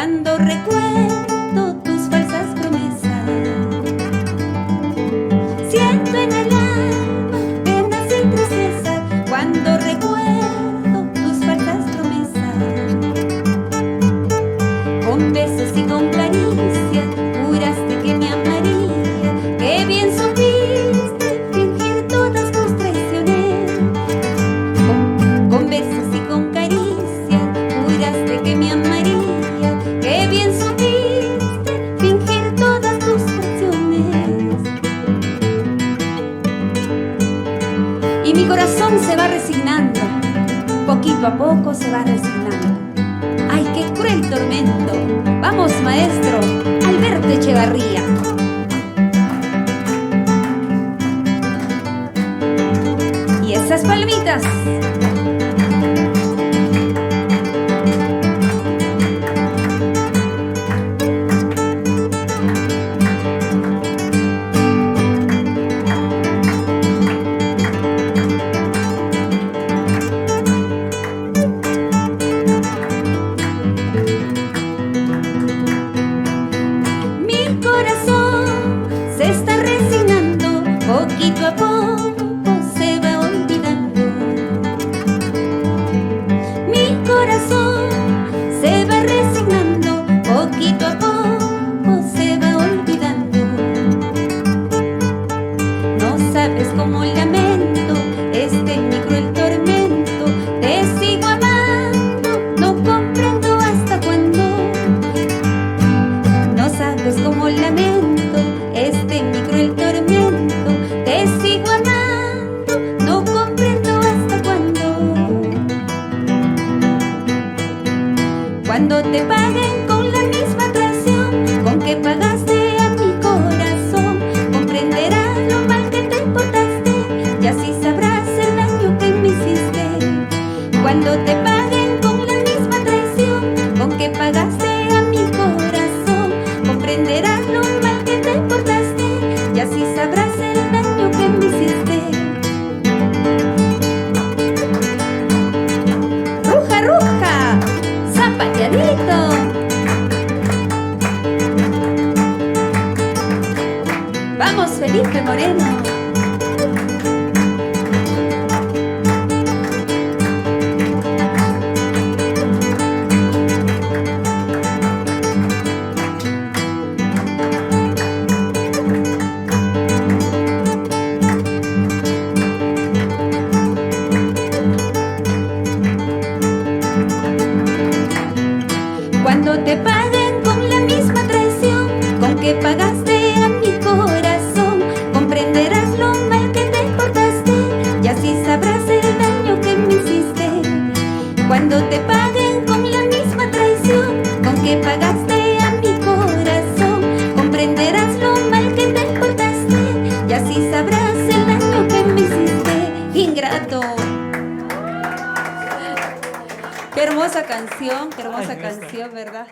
cuando recuerdo tus falsas promesas. Siento en el alma penas y tristeza cuando recuerdo tus falsas promesas. Con besos y con caricias juraste que me amaría, que bien supiste fingir todas tus traiciones. Con besos y con caricias juraste que me amaría, que bien supiste fingir todas tus traiciones. Y mi corazón se va resignando, poquito a poco se va resignando. ¡Ay, qué cruel tormento! Vamos, maestro Alberto Echevarría. Y esas palmitas. Se está resignando, poquito a poco se va olvidando. Mi corazón se va resignando, poquito a poco se va olvidando. No sabes cómo lamento mi cruel tormento. Te sigo amando, no comprendo hasta cuándo. No sabes cómo lamento mi cruel tormento. Te sigo amando, no comprendo hasta cuándo. Cuando te paguen con la misma traición con que pagaste a mi corazón, comprenderás lo mal que te portaste y así sabrás el daño que me hiciste. Cuando te paguen con la misma traición con que pagaste a mi corazón, comprenderás lo mal que te portaste y así sabrás el daño que me hiciste. ¡Ruja, ruja! ¡Zapateadito! ¡Vamos, Felipe Moreno! Cuando te paguen con la misma traición con que pagaste a mi corazón, comprenderás lo mal que te portaste y así sabrás el daño que me hiciste. Cuando te paguen con la misma traición con que pagaste a mi corazón, comprenderás lo mal que te portaste y así sabrás el daño que me hiciste. Ingrato. Qué hermosa canción, ¿verdad?